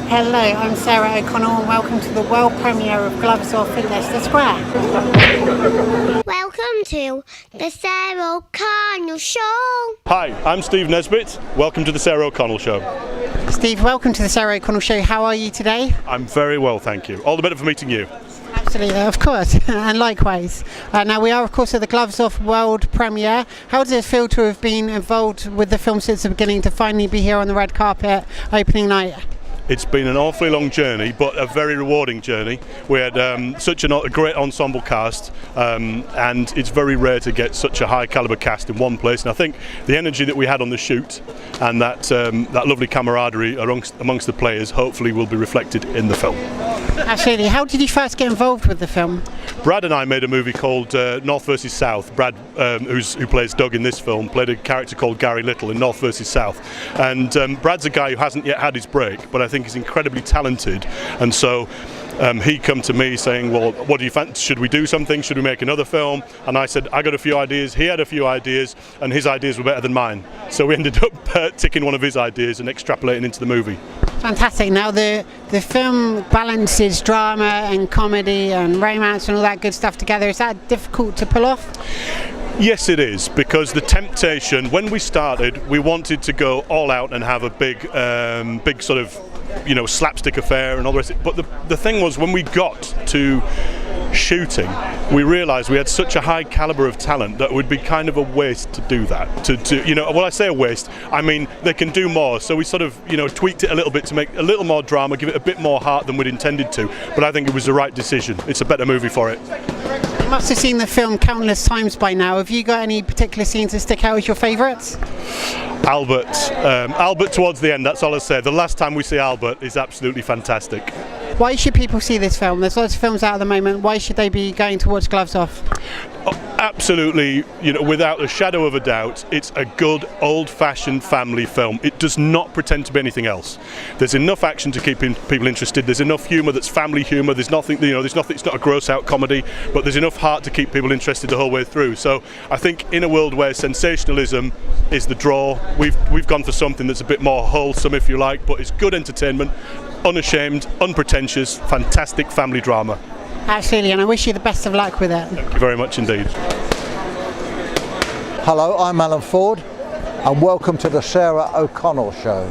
Hello, I'm Sarah O'Connell and welcome to the world premiere of Gloves Off in Leicester Square. Welcome to the Sarah O'Connell Show. Hi, I'm Steve Nesbitt. Welcome to the Sarah O'Connell Show. Steve, welcome to the Sarah O'Connell Show. How are you today? I'm very well, thank you. All the better for meeting you. Absolutely, of course, and likewise. Now we are, of course, at the Gloves Off world premiere. How does it feel to have been involved with the film since the beginning, to finally be here on the red carpet opening night? It's been an awfully long journey, but a very rewarding journey. We had such a great ensemble cast, and it's very rare to get such a high calibre cast in one place. And I think the energy that we had on the shoot and that lovely camaraderie amongst the players hopefully will be reflected in the film. Absolutely. How did you first get involved with the film? Brad and I made a movie called North vs South. Brad, who plays Doug in this film, played a character called Gary Little in North vs South. And Brad's a guy who hasn't yet had his break, but I think he's incredibly talented. And so he come to me saying, well, what do you fancy? Should we do something? Should we make another film? And I said, I got a few ideas. He had a few ideas, and his ideas were better than mine. So we ended up ticking one of his ideas and extrapolating into the movie. Fantastic. Now the film balances drama and comedy and romance and all that good stuff together. Is that difficult to pull off? Yes, it is, because the temptation, when we started, we wanted to go all out and have a big sort of, slapstick affair and all the rest. But the thing was, when we got to shooting, we realised we had such a high calibre of talent that it would be kind of a waste to do that. When I say a waste, I mean they can do more. So we sort of, tweaked it a little bit to make a little more drama, give it a bit more heart than we'd intended to. But I think it was the right decision. It's a better movie for it. You must have seen the film countless times by now. Have you got any particular scenes that stick out as your favourites? Albert towards the end, that's all I say. The last time we see Albert is absolutely fantastic. Why should people see this film? There's lots of films out at the moment. Why should they be going to watch Gloves Off? Absolutely, without a shadow of a doubt, it's a good old-fashioned family film. It does not pretend to be anything else. There's enough action to keep people interested. There's enough humour that's family humour. There's nothing, there's nothing. It's not a gross-out comedy, but there's enough heart to keep people interested the whole way through. So I think in a world where sensationalism is the draw, we've gone for something that's a bit more wholesome, if you like, but it's good entertainment, unashamed, unpretentious, fantastic family drama. Absolutely, and I wish you the best of luck with it. Thank you very much indeed. Hello, I'm Alan Ford, and welcome to the Sarah O'Connell Show.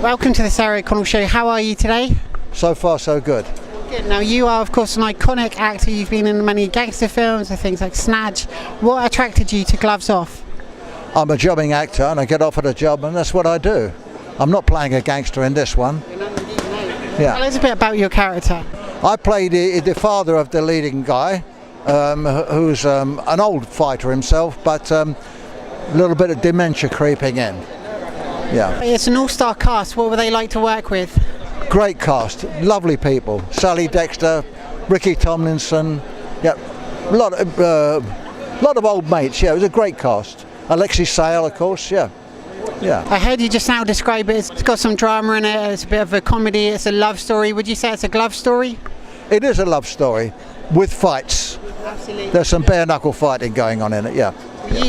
Welcome to the Sarah O'Connell Show. How are you today? So far, so good. Good. Now, you are, of course, an iconic actor. You've been in many gangster films and things like Snatch. What attracted you to Gloves Off? I'm a jobbing actor, and I get offered a job, and that's what I do. I'm not playing a gangster in this one. Yeah. Tell us a bit about your character. I play the father of the leading guy, who's an old fighter himself, but a little bit of dementia creeping in. Yeah. It's an all-star cast. What were they like to work with? Great cast, lovely people. Sally Dexter, Ricky Tomlinson, yeah, a lot of old mates. Yeah, it was a great cast. Alexis Sale, of course. Yeah. Yeah. I heard you just now describe it. It's got some drama in it. It's a bit of a comedy. It's a love story. Would you say it's a glove story? It is a love story with fights. Absolutely. There's some bare knuckle fighting going on in it. Yeah.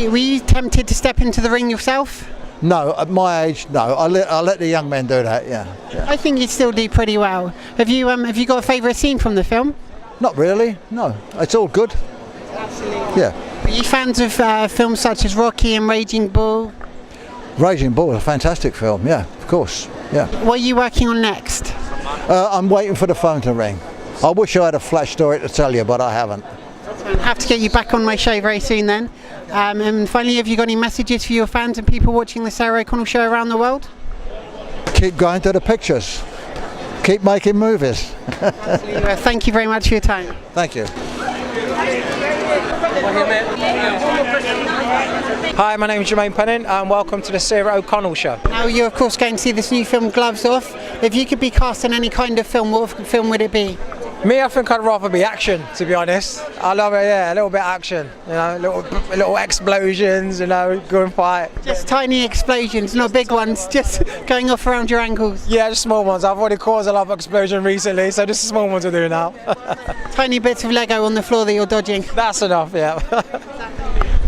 Were you tempted to step into the ring yourself? No, at my age, no. I let the young men do that. Yeah. I think you'd still do pretty well. Have you got a favourite scene from the film? Not really. No, it's all good. Absolutely. Yeah. Are you fans of films such as Rocky and Raging Bull? Raging Bull is a fantastic film, yeah, of course, yeah. What are you working on next? I'm waiting for the phone to ring. I wish I had a flash story to tell you, but I haven't. I'll have to get you back on my show very soon then. And finally, have you got any messages for your fans and people watching the Sarah O'Connell Show around the world? Keep going to the pictures. Keep making movies. Absolutely. Thank you very much for your time. Thank you. Hi, my name is Jermaine Pennant and welcome to the Sarah O'Connell Show. Now you're of course going to see this new film Gloves Off. If you could be cast in any kind of film, what film would it be? Me, I think I'd rather be action, to be honest. I love it, yeah, a little bit of action, little explosions, good fight. Just tiny explosions, not big ones, just going off around your ankles. Yeah, just small ones. I've already caused a lot of explosion recently, so just the small ones will do now. Tiny bits of Lego on the floor that you're dodging. That's enough, yeah.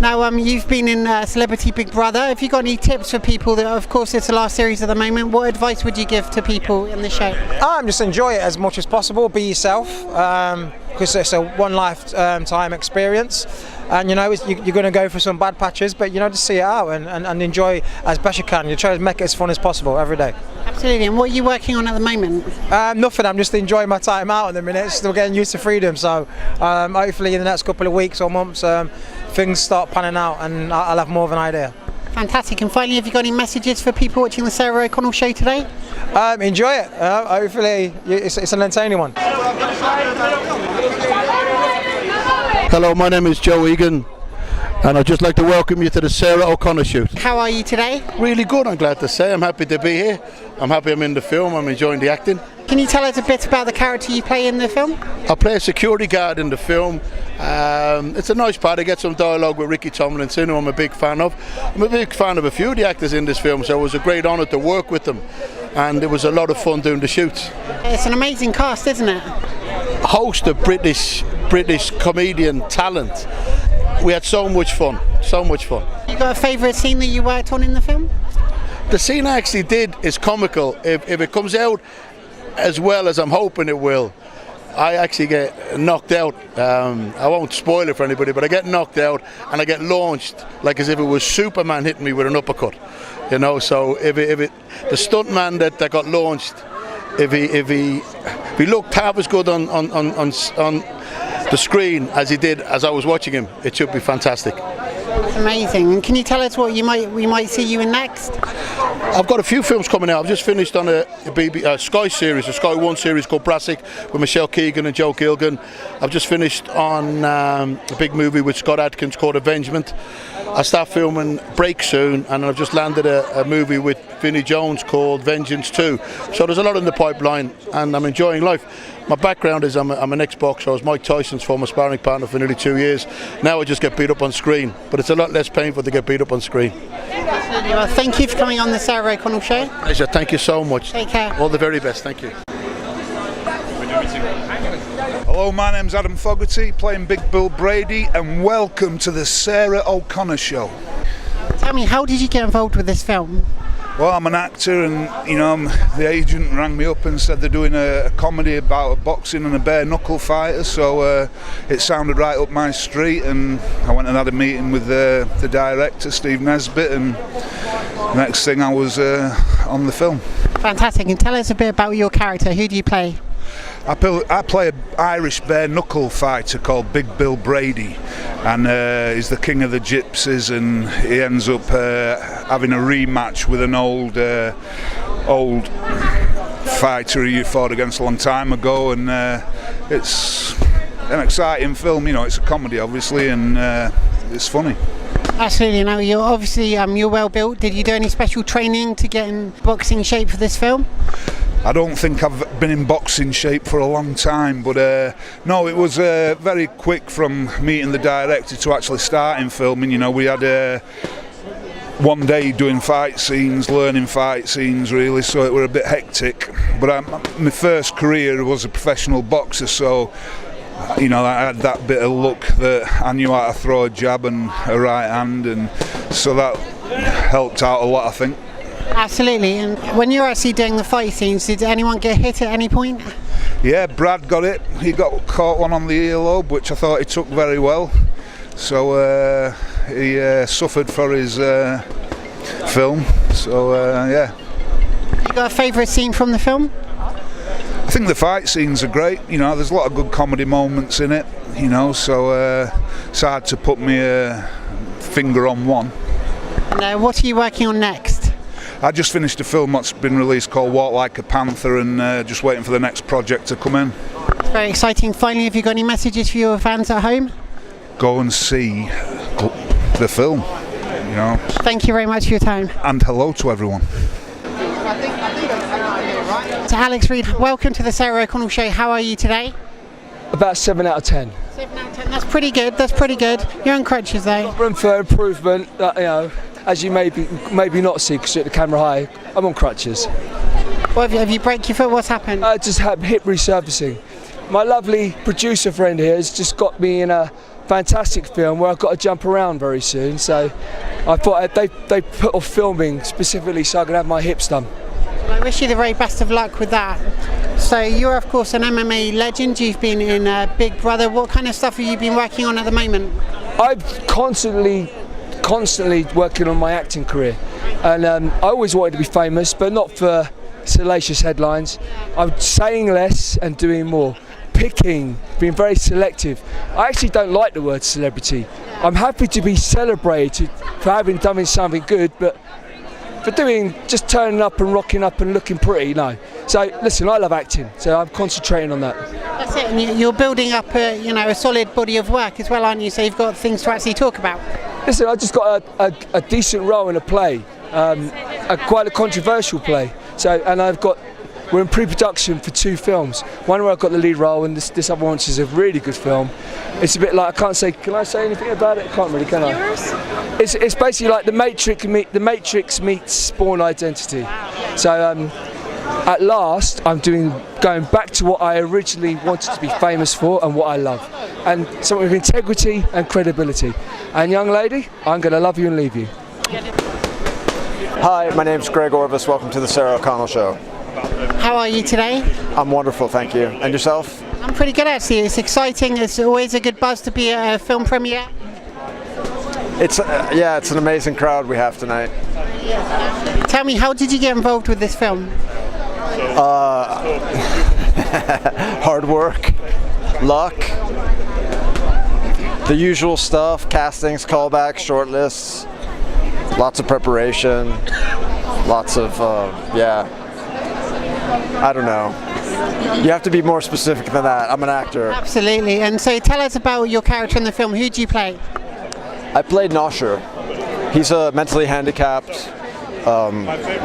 Now, you've been in Celebrity Big Brother. Have you got any tips for people that, of course, it's the last series at the moment? What advice would you give to people in the show? Just enjoy it as much as possible. Be yourself, because it's a one lifetime experience. And you're going to go through some bad patches, but just see it out and enjoy as best you can. You try to make it as fun as possible every day. Absolutely. And what are you working on at the moment? Nothing. I'm just enjoying my time out at the minute. Still getting used to freedom. So hopefully in the next couple of weeks or months, things start panning out and I'll have more of an idea. Fantastic. And finally, have you got any messages for people watching the Sarah O'Connell show today? Enjoy it. Hopefully it's an entertaining one. Hello, my name is Joe Egan, and I'd just like to welcome you to the Sarah O'Connell shoot. How are you today? Really good, I'm glad to say. I'm happy to be here. I'm happy I'm in the film. I'm enjoying the acting. Can you tell us a bit about the character you play in the film? I play a security guard in the film. It's a nice part. I get some dialogue with Ricky Tomlinson, who I'm a big fan of. I'm a big fan of a few of the actors in this film, so it was a great honour to work with them. And it was a lot of fun doing the shoots. It's an amazing cast, isn't it? Host of British comedian talent. We had so much fun, so much fun. You got a favourite scene that you worked on in the film? The scene I actually did is comical. If it comes out as well as I'm hoping it will, I actually get knocked out. I won't spoil it for anybody, but I get knocked out and I get launched like as if it was Superman hitting me with an uppercut. So if the stuntman that got launched, if he looked half as good on the screen as he did as I was watching him, it should be fantastic. That's amazing. And can you tell us what we might see you in next? I've got a few films coming out. I've just finished on a Sky series, a Sky One series called Brassic with Michelle Keegan and Joe Gilgan. I've just finished on a big movie with Scott Adkins called Avengement. I start filming Break soon, and I've just landed a movie with Vinnie Jones called Vengeance 2. So there's a lot in the pipeline, and I'm enjoying life. My background is I'm an ex-boxer. I was Mike Tyson's former sparring partner for nearly 2 years. Now I just get beat up on screen, but it's a lot less painful to get beat up on screen. Absolutely. Well, thank you for coming on the Sarah O'Connell show. Pleasure. Thank you so much. Take care. All the very best. Thank you. Hello, my name's Adam Fogarty, playing Big Bill Brady, and welcome to the Sarah O'Connell show. Tell me, how did you get involved with this film? Well, I'm an actor, and the agent rang me up and said they're doing a comedy about a boxing and a bare knuckle fighter, so it sounded right up my street, and I went and had a meeting with the director, Steve Nesbitt, and next thing I was on the film. Fantastic. And tell us a bit about your character. Who do you play? I play an Irish bare knuckle fighter called Big Bill Brady, and he's the king of the gypsies, and he ends up having a rematch with an old fighter he fought against a long time ago, and it's an exciting film. It's a comedy obviously, and it's funny. Absolutely. Now, you're obviously you're well built. Did you do any special training to get in boxing shape for this film? I don't think I've been in boxing shape for a long time, but no, it was very quick from meeting the director to actually starting filming. We had one day doing fight scenes, learning fight scenes really, so it were a bit hectic. But my first career was a professional boxer, so I had that bit of luck that I knew how to throw a jab and a right hand, and so that helped out a lot, I think. Absolutely. And when you're actually doing the fight scenes, did anyone get hit at any point? Yeah, Brad got it. He got caught one on the earlobe, which I thought he took very well. So he suffered for his film. So yeah. You got a favourite scene from the film? I think the fight scenes are great. There's a lot of good comedy moments in it. So it's hard to put my finger on one. And what are you working on next? I just finished a film that's been released called Walk Like a Panther, and just waiting for the next project to come in. It's very exciting. Finally, have you got any messages for your fans at home? Go and see the film. Thank you very much for your time. And hello to everyone. So Alex Reid, welcome to the Sarah O'Connell show. How are you today? About 7 out of 10. 7 out of 10. That's pretty good. That's pretty good. You're on crutches though. Room for improvement. As you maybe not see because you're at the camera high. I'm on crutches. What have you break your foot? What's happened? I just had hip resurfacing. My lovely producer friend here has just got me in a fantastic film where I've got to jump around very soon. So I thought they put off filming specifically so I could have my hips done. Well, I wish you the very best of luck with that. So you're of course an MMA legend. You've been in Big Brother. What kind of stuff have you been working on at the moment? I'm constantly working on my acting career, and I always wanted to be famous, but not for salacious headlines. I'm saying less and doing more, being very selective. I actually don't like the word celebrity. I'm happy to be celebrated for having done something good, but for just turning up and rocking up and looking pretty, no. So listen, I love acting, so I'm concentrating on that. That's it, and you're building up a solid body of work as well, aren't you? So you've got things to actually talk about. Listen, I just got a decent role in a play, quite a controversial play. So, and we're in pre-production for 2 films. One where I've got the lead role, and this other one is a really good film. It's a bit like, can I say anything about it? I can't really, can I? Yours? It's basically like The Matrix meets Born Identity. So at last, I'm going back to what I originally wanted to be famous for and what I love. And something with integrity and credibility. And young lady, I'm going to love you and leave you. Hi, my name's Greg Orvis. Welcome to the Sarah O'Connell Show. How are you today? I'm wonderful, thank you. And yourself? I'm pretty good actually. It's exciting. It's always a good buzz to be at a film premiere. It's an amazing crowd we have tonight. Tell me, how did you get involved with this film? Hard work, luck, the usual stuff, castings, callbacks, shortlists, lots of preparation, lots of, I don't know. You have to be more specific than that. I'm an actor. Absolutely. And so tell us about your character in the film. Who do you play? I played Nosher. He's a mentally handicapped,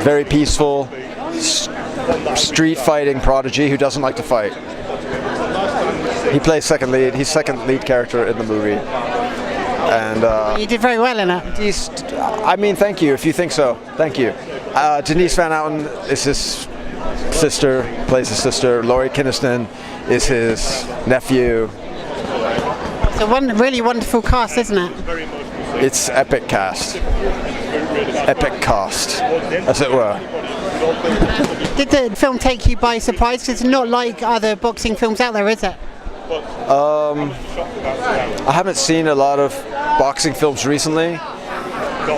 very peaceful, street fighting prodigy who doesn't like to fight. He plays second lead. He's second lead character in the movie. And you did very well in it. Thank you. If you think so, thank you. Denise Van Outen is his sister, plays his sister. Laurie Kinniston is his nephew. It's a really wonderful cast, isn't it? It's epic cast. Epic cast, as it were. Did the film take you by surprise? Because it's not like other boxing films out there, is it? I haven't seen a lot of boxing films recently,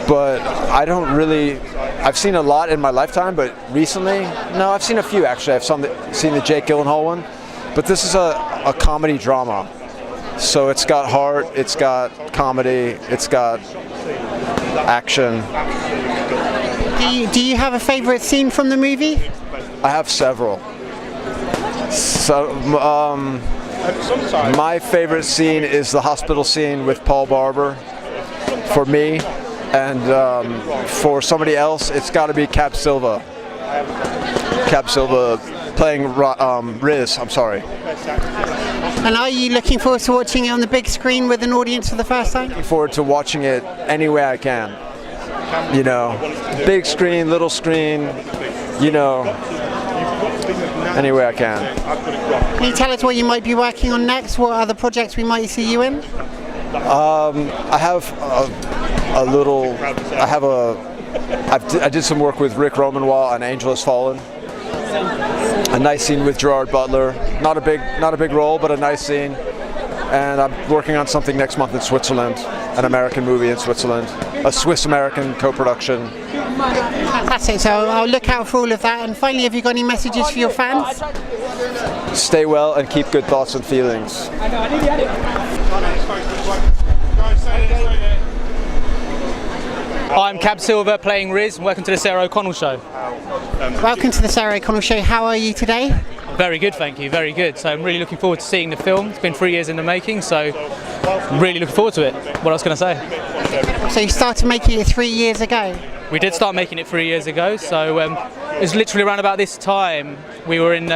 but I've seen a lot in my lifetime, but recently, no, I've seen a few actually. I've seen the Jake Gyllenhaal one, but this is a comedy drama. So it's got heart, it's got comedy, it's got action. Do you have a favorite scene from the movie? I have several. So, my favorite scene is the hospital scene with Paul Barber for me, and for somebody else it's got to be Cap Silva playing Riz, I'm sorry. And are you looking forward to watching it on the big screen with an audience for the first time? Looking forward to watching it any way I can. You know, big screen, little screen, you know, any way I can. Can you tell us what you might be working on next? What other projects we might see you in? I did some work with Rick Romanois on Angel Has Fallen. A nice scene with Gerard Butler. Not a big role, but a nice scene. And I'm working on something next month in Switzerland, an American movie in Switzerland, a Swiss-American co-production. Fantastic. So I'll look out for all of that. And finally, have you got any messages for your fans? Stay well and keep good thoughts and feelings. I'm Cab Silver playing Riz, and welcome to the Sarah O'Connell Show. Welcome to the Sarah O'Connell Show. How are you today? Very good, thank you, very good. So I'm really looking forward to seeing the film. It's been 3 years in the making, so I'm really looking forward to it. What else can I say? So you started making it 3 years ago? We did start making it 3 years ago, so it was literally around about this time we were in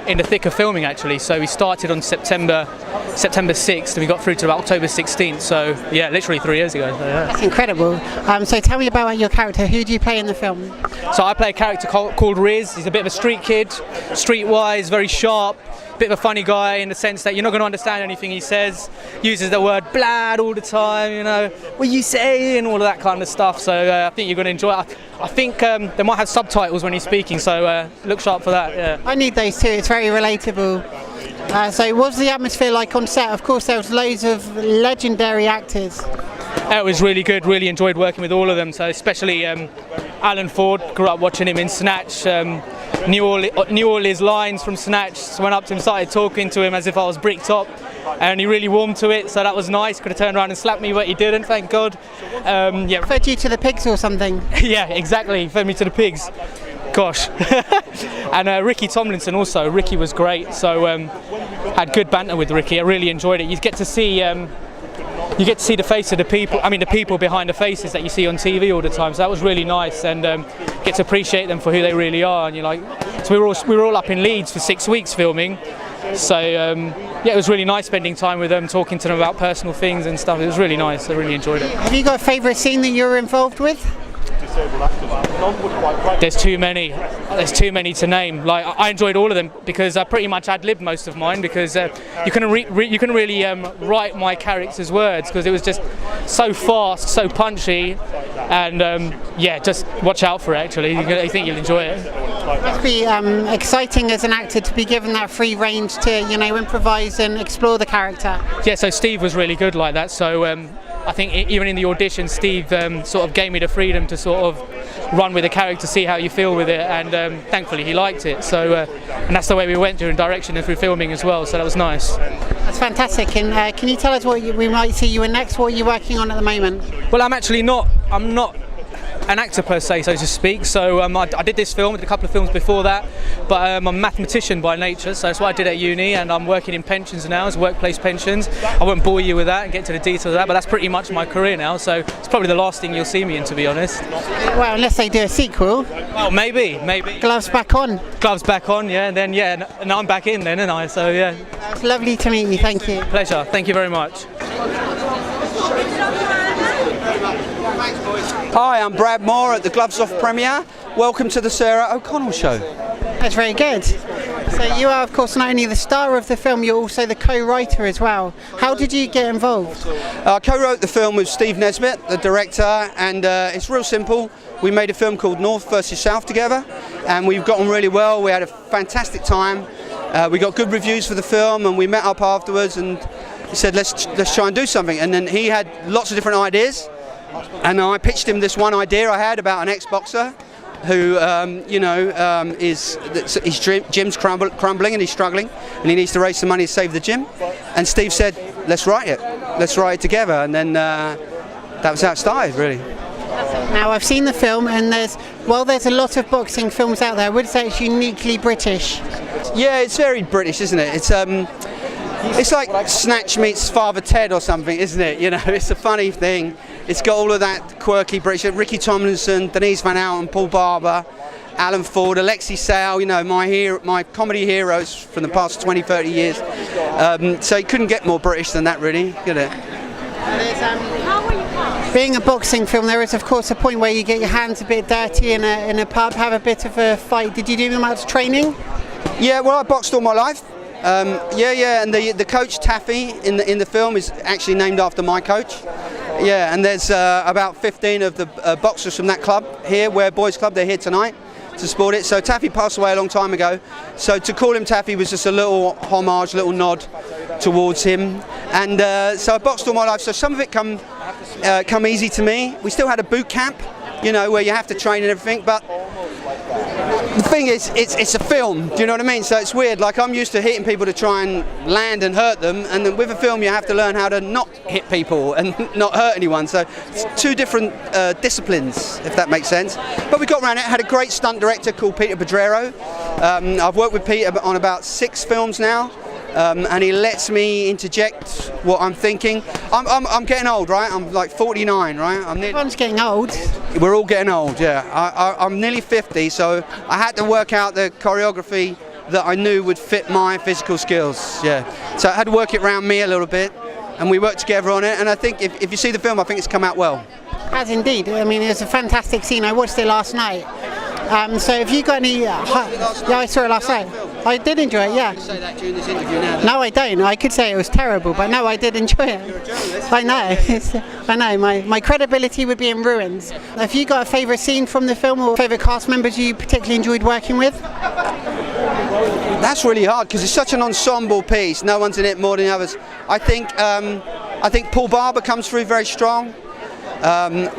in the thick of filming actually. So we started on September 6th and we got through to about October 16th. So yeah, literally 3 years ago. So, yeah. That's incredible. So tell me about your character. Who do you play in the film? So I play a character called Reid. He's a bit of a street kid, streetwise, very sharp, bit of a funny guy in the sense that you're not going to understand anything he says. Uses the word "blad" all the time, you know, what you say and all of that kind of stuff. So I think you're going to enjoy it. I think they might have subtitles when he's speaking, so look sharp for that. Yeah. I need those too. It's very relatable. So what was the atmosphere like on set? Of course, there was loads of legendary actors. It was really good. Really enjoyed working with all of them. So especially Alan Ford. Grew up watching him in Snatch. Knew all his lines from Snatch. So went up to him, started talking to him as if I was bricked up, and he really warmed to it. So that was nice. Could have turned around and slapped me, but he didn't. Thank God. Yeah. Fed you to the pigs or something? Yeah, exactly. Fed me to the pigs. Gosh. And Ricky Tomlinson also. Ricky was great. So had good banter with Ricky. I really enjoyed it. You get to see the face of the people. I mean, the people behind the faces that you see on TV all the time. So that was really nice, and get to appreciate them for who they really are. And you're like, so we were all up in Leeds for 6 weeks filming. So yeah, it was really nice spending time with them, talking to them about personal things and stuff. It was really nice. I really enjoyed it. Have you got a favourite scene that you were involved with? There's too many. There's too many to name. Like I enjoyed all of them because I pretty much ad-libbed most of mine because you couldn't really write my character's words because it was just so fast, so punchy, and yeah, just watch out for it. Actually, I think you'll enjoy it. It must be exciting as an actor to be given that free range to improvise and explore the character. Yeah, so Steve was really good like that. So I think even in the audition, Steve sort of gave me the freedom to sort of run with the character, see how you feel with it, and thankfully he liked it. So and that's the way we went during direction and through filming as well. So that was nice. That's fantastic. And can you tell us what we might see you in next? What are you working on at the moment? Well, I'm not an actor per se, so to speak. So I did this film, I did a couple of films before that, but I'm a mathematician by nature, so that's what I did at uni, and I'm working in pensions now as workplace pensions. I won't bore you with that and get to the details of that, but that's pretty much my career now, so it's probably the last thing you'll see me in, to be honest. Well, unless they do a sequel. Well, maybe. Gloves back on. Gloves back on, yeah, and then and I'm back in then, and I, so yeah. It's lovely to meet you, thank you. Pleasure, thank you very much. Hi, I'm Brad Moore at the Gloves Off premiere. Welcome to the Sarah O'Connell Show. That's very good. So you are, of course, not only the star of the film, you're also the co-writer as well. How did you get involved? I co-wrote the film with Steve Nesbitt, the director, and it's real simple. We made a film called North versus South together, and we've got on really well. We had a fantastic time. We got good reviews for the film, and we met up afterwards, and he said, let's try and do something. And then he had lots of different ideas. And I pitched him this one idea I had about an ex-boxer who, his gym's crumbling and he's struggling and he needs to raise some money to save the gym. And Steve said, let's write it together. And then that was how it started, really. Now, I've seen the film, and there's a lot of boxing films out there, I would say it's uniquely British. Yeah, it's very British, isn't it? It's like Snatch meets Father Ted or something, isn't it? You know, it's a funny thing. It's got all of that quirky British. Ricky Tomlinson, Denise Van Outen, Paul Barber, Alan Ford, Alexei Sayle, my comedy heroes from the past 20, 30 years. So you couldn't get more British than that, really, could it? Being a boxing film, there is, of course, a point where you get your hands a bit dirty in a pub, have a bit of a fight. Did you do much training? Yeah, well, I boxed all my life. And the coach Taffy in the film is actually named after my coach. Yeah, and there's about 15 of the boxers from that club here, Ware Boys Club. They're here tonight to support it. So Taffy passed away a long time ago. So to call him Taffy was just a little homage, little nod towards him. And so I boxed all my life. So some of it come easy to me. We still had a boot camp, where you have to train and everything, but the thing is, it's a film, do you know what I mean? So it's weird, like I'm used to hitting people to try and land and hurt them, and then with a film you have to learn how to not hit people and not hurt anyone, so it's two different disciplines, if that makes sense. But we got around it, had a great stunt director called Peter Pedrero. I've worked with Peter on about 6 films now. And he lets me interject what I'm thinking. I'm getting old, right? I'm like 49, right? Everyone's getting old. We're all getting old, yeah. I'm nearly 50, so I had to work out the choreography that I knew would fit my physical skills. Yeah, so I had to work it around me a little bit, and we worked together on it. And I think if you see the film, I think it's come out well. Has indeed. I mean, it's a fantastic scene. I watched it last night. So if you got any... yeah, I saw it last night. I did enjoy it, yeah. You say that during this interview now. No, I don't. I could say it was terrible, but no, I did enjoy it. You're a journalist. I know. I know. My credibility would be in ruins. Have you got a favourite scene from the film or favourite cast members you particularly enjoyed working with? That's really hard because it's such an ensemble piece. No one's in it more than the others. I think Paul Barber comes through very strong.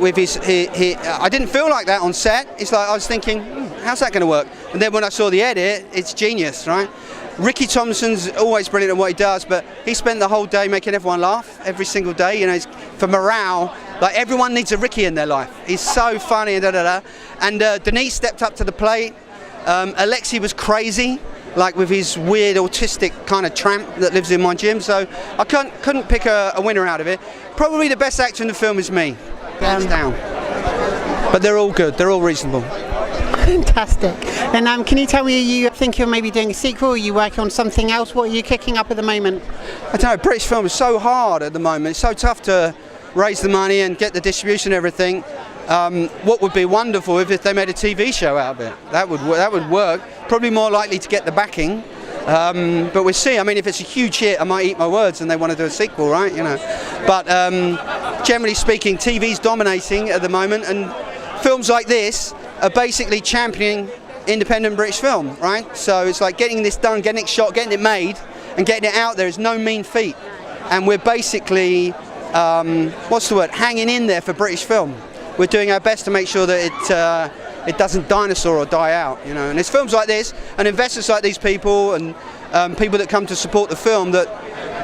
With his, I didn't feel like that on set. It's like I was thinking, how's that going to work? And then when I saw the edit, it's genius, right? Ricky Thompson's always brilliant at what he does, but he spent the whole day making everyone laugh every single day. You know, for morale, like everyone needs a Ricky in their life. He's so funny and And Denise stepped up to the plate. Alexi was crazy, like with his weird autistic kind of tramp that lives in my gym. So I couldn't pick a winner out of it. Probably the best actor in the film is me, hands down. But they're all good. They're all reasonable. Fantastic. And can you tell me, you think you're maybe doing a sequel? Are you working on something else? What are you kicking up at the moment? I don't know. British film is so hard at the moment. It's so tough to raise the money and get the distribution and everything. What would be wonderful if they made a TV show out of it. That would work. Probably more likely to get the backing. But we'll see. I mean, if it's a huge hit, I might eat my words and they want to do a sequel, right? You know. But generally speaking, TV's dominating at the moment, and films like this are basically championing independent British film, right? So it's like getting this done, getting it shot, getting it made, and getting it out there is no mean feat. And we're basically, hanging in there for British film. We're doing our best to make sure that it doesn't dinosaur or die out, you know. And it's films like this, and investors like these people, and people that come to support the film that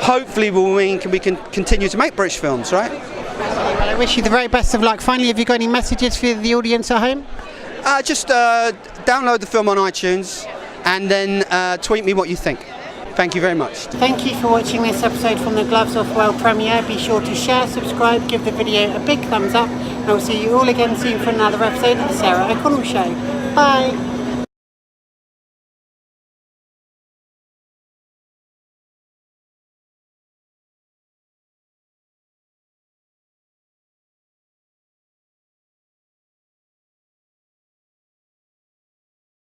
hopefully will mean we can continue to make British films, right? Well, I wish you the very best of luck. Finally, have you got any messages for the audience at home? Just download the film on iTunes and then tweet me what you think. Thank you very much. Thank you for watching this episode from the Gloves Off World Premiere. Be sure to share, subscribe, give the video a big thumbs up, and I'll see you all again soon for another episode of The Sarah O'Connell Show. Bye!